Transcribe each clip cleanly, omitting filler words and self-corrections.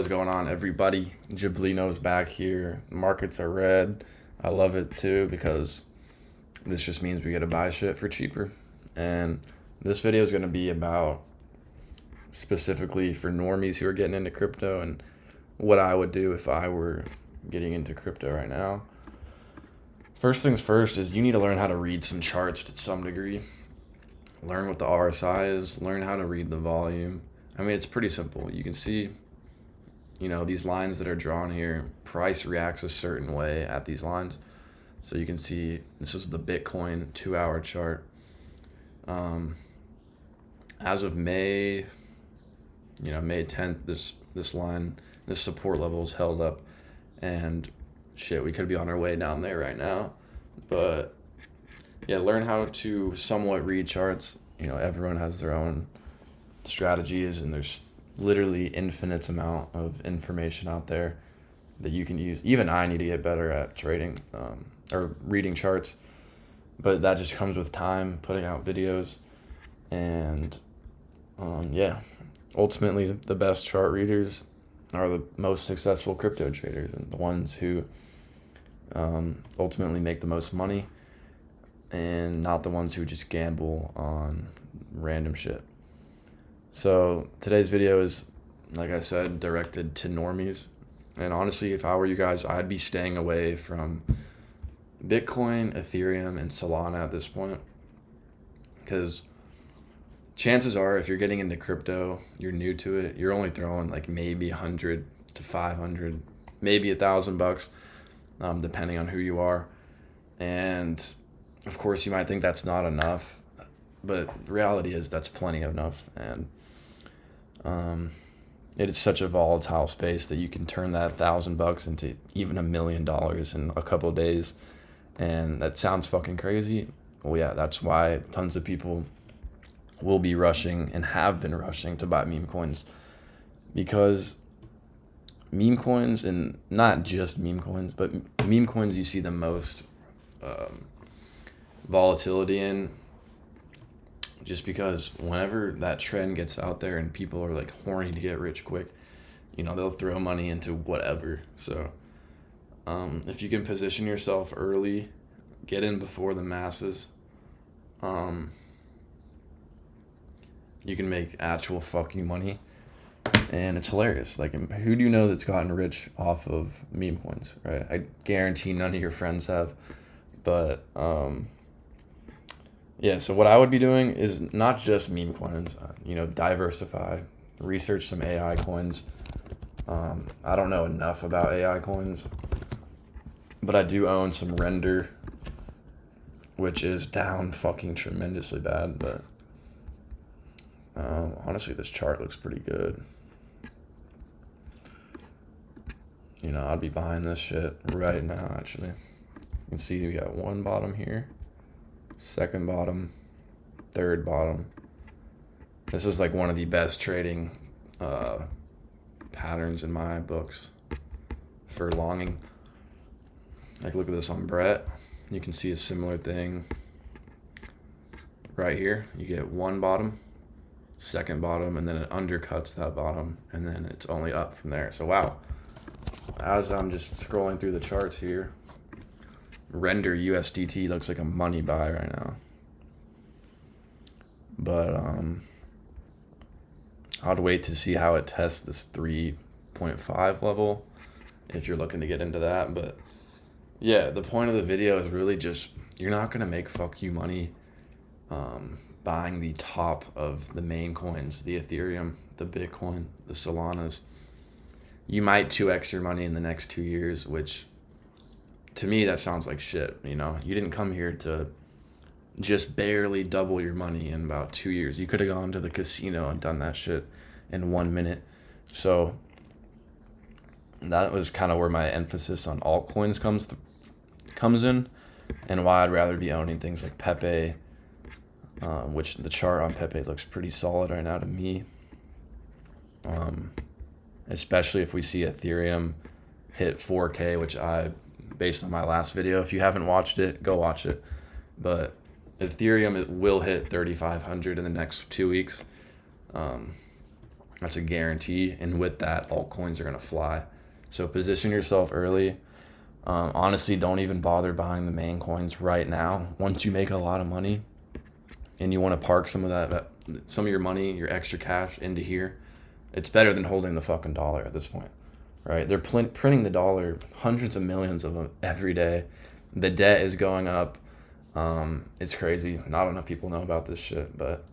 What's going on, everybody? Giblino's back here. Markets are red. I love it too because this just means we get to buy shit for cheaper. And this video is going to be about specifically for normies who are getting into crypto and what I would do if I were getting into crypto right now. First things first is you need to learn how to read some charts to some degree. Learn what the RSI is, learn how to read the volume. I mean, it's pretty simple. You can see these lines that are drawn here, price reacts a certain way at these lines. So you can see this is the Bitcoin 2-hour chart. As of May 10th, this line, this support level is held up, and shit, we could be on our way down there right now. But yeah, learn how to somewhat read charts. Everyone has their own strategies, and there's literally infinite amount of information out there that you can use. Even I need to get better at trading or reading charts, but that just comes with time, putting out videos, and ultimately the best chart readers are the most successful crypto traders and the ones who ultimately make the most money, and not the ones who just gamble on random shit. So today's video is, like I said, directed to normies. And honestly, if I were you guys, I'd be staying away from Bitcoin, Ethereum, and Solana at this point. Because chances are, if you're getting into crypto, you're new to it, you're only throwing like maybe 100 to 500, maybe $1,000, depending on who you are. And of course, you might think that's not enough, but the reality is that's plenty enough. And it is such a volatile space that you can turn that $1,000 into even $1 million in a couple of days. And that sounds fucking crazy. Well, yeah, that's why tons of people will be rushing and have been rushing to buy meme coins, because meme coins, and not just meme coins, but meme coins you see the most volatility in, just because whenever that trend gets out there and people are like horny to get rich quick, they'll throw money into whatever. So if you can position yourself early, get in before the masses, you can make actual fucking money. And it's hilarious. Like, who do you know that's gotten rich off of meme coins, right? I guarantee none of your friends have. But yeah, so what I would be doing is not just meme coins, diversify, research some AI coins. I don't know enough about AI coins, but I do own some Render, which is down fucking tremendously bad. But honestly, this chart looks pretty good. I'd be buying this shit right now, actually. You can see we got one bottom here, second bottom, third bottom. This is like one of the best trading patterns in my books for longing. Like, look at this on Brett. You can see a similar thing right here. You get one bottom, second bottom, and then it undercuts that bottom, and then it's only up from there. So wow, as I'm just scrolling through the charts here, Render USDT looks like a money buy right now. But I'd wait to see how it tests this 3.5 level if you're looking to get into that. But yeah, the point of the video is really just, you're not going to make fuck you money buying the top of the main coins, the Ethereum, the Bitcoin, the Solanas. You might 2x your money in the next 2 years, which to me, that sounds like shit. You didn't come here to just barely double your money in about 2 years. You could have gone to the casino and done that shit in 1 minute. So that was kind of where my emphasis on altcoins comes in, and why I'd rather be owning things like Pepe, which the chart on Pepe looks pretty solid right now to me. Especially if we see Ethereum hit 4K, which based on my last video, if you haven't watched it, go watch it. But Ethereum will hit 3,500 in the next 2 weeks. That's a guarantee. And with that, altcoins are going to fly. So position yourself early. Honestly, don't even bother buying the main coins right now. Once you make a lot of money and you want to park some of some of your money, your extra cash into here, it's better than holding the fucking dollar at this point, right? They're printing the dollar, hundreds of millions of them every day. The debt is going up. It's crazy. Not enough people know about this shit, but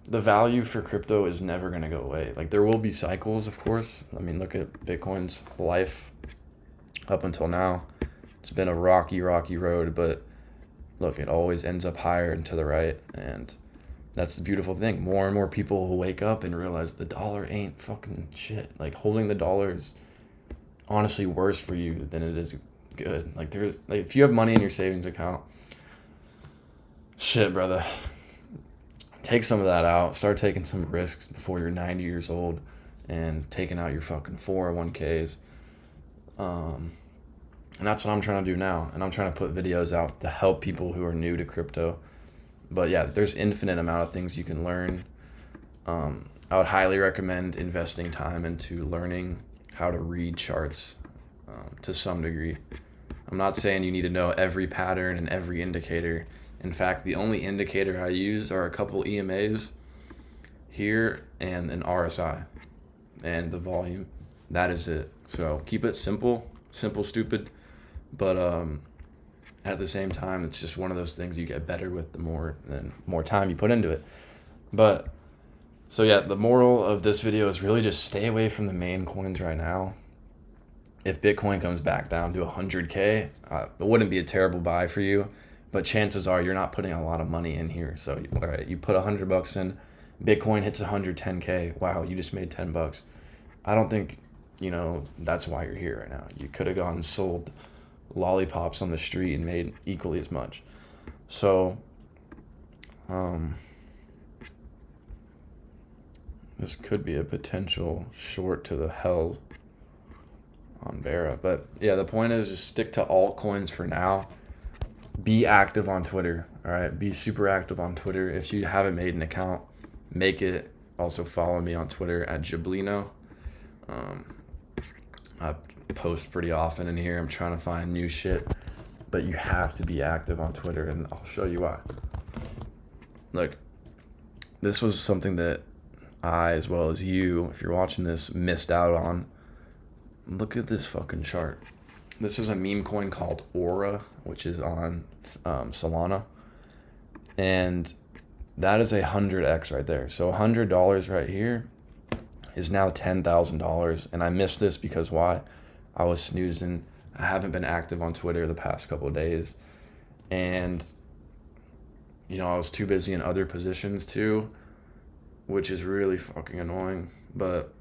the value for crypto is never going to go away. Like, there will be cycles, of course. I mean, look at Bitcoin's life up until now. It's been a rocky road, but look, it always ends up higher and to the right. And that's the beautiful thing. More and more people will wake up and realize the dollar ain't fucking shit. Like, holding the dollar is honestly worse for you than it is good. Like, if you have money in your savings account, shit, brother, take some of that out. Start taking some risks before you're 90 years old and taking out your fucking 401ks. And that's what I'm trying to do now. And I'm trying to put videos out to help people who are new to crypto. But yeah, there's infinite amount of things you can learn. I would highly recommend investing time into learning how to read charts to some degree. I'm not saying you need to know every pattern and every indicator. In fact, the only indicator I use are a couple EMAs here and an RSI and the volume. That is it. So keep it simple, stupid. But at the same time, it's just one of those things you get better with the more time you put into it. But so yeah, the moral of this video is really just stay away from the main coins right now. If Bitcoin comes back down to 100K, it wouldn't be a terrible buy for you. But chances are you're not putting a lot of money in here. So, all right, you put $100 in, Bitcoin hits 110K. Wow, you just made $10. I don't think, that's why you're here right now. You could have gone and sold lollipops on the street and made equally as much. So, this could be a potential short to the hell on Vera. But yeah, the point is just stick to altcoins for now. Be active on Twitter, all right? Be super active on Twitter. If you haven't made an account, make it. Also follow me on Twitter at Jablino. I post pretty often in here. I'm trying to find new shit, but you have to be active on Twitter, and I'll show you why. Look, this was something that I, as well as you, if you're watching this, missed out on. Look at this fucking chart. This is a meme coin called Aura, which is on Solana. And that is 100x right there. So $100 right here is now $10,000. And I missed this because why? I was snoozing. I haven't been active on Twitter the past couple of days. And, I was too busy in other positions too, which is really fucking annoying. But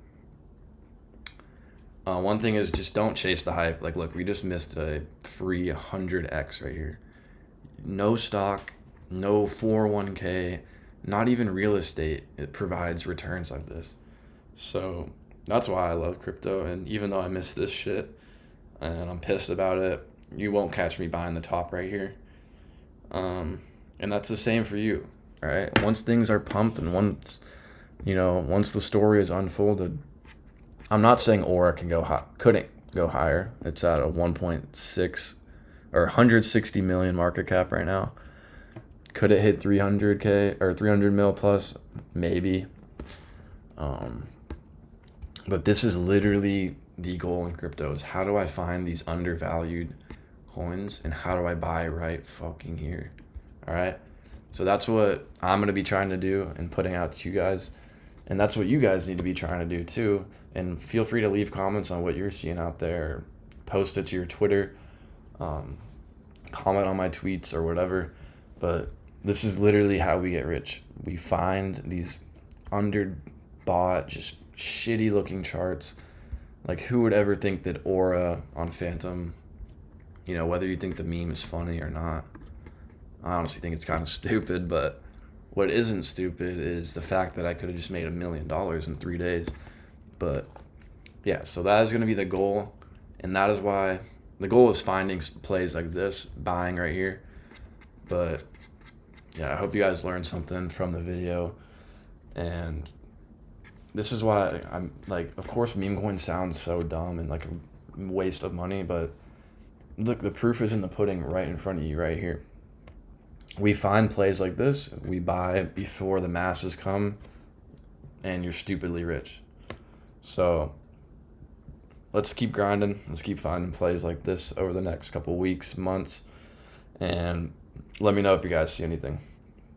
one thing is just don't chase the hype. Like, look, we just missed a free 100x right here. No stock, no 401k, not even real estate. It provides returns like this. So that's why I love crypto. And even though I missed this shit and I'm pissed about it, you won't catch me buying the top right here. And that's the same for you. All right. Once things are pumped and once the story is unfolded, I'm not saying Aura couldn't go higher. It's at a 1.6 or 160 million market cap right now. Could it hit 300K or 300 mil plus? Maybe. But this is literally the goal in crypto is how do I find these undervalued coins and how do I buy right fucking here? All right. So that's what I'm going to be trying to do and putting out to you guys. And that's what you guys need to be trying to do too. And feel free to leave comments on what you're seeing out there. Post it to your Twitter. Comment on my tweets or whatever. But this is literally how we get rich. We find these underbought, just shitty looking charts. Like, who would ever think that Aura on Phantom, whether you think the meme is funny or not, I honestly think it's kind of stupid, but what isn't stupid is the fact that I could have just made $1 million in 3 days. But yeah, so that is going to be the goal. And that is why the goal is finding plays like this, buying right here. But yeah, I hope you guys learned something from the video. And this is why I'm like, of course, meme coin sounds so dumb and like a waste of money, but look, the proof is in the pudding right in front of you right here. We find plays like this, we buy before the masses come, and you're stupidly rich. So let's keep grinding. Let's keep finding plays like this over the next couple weeks, months, and let me know if you guys see anything.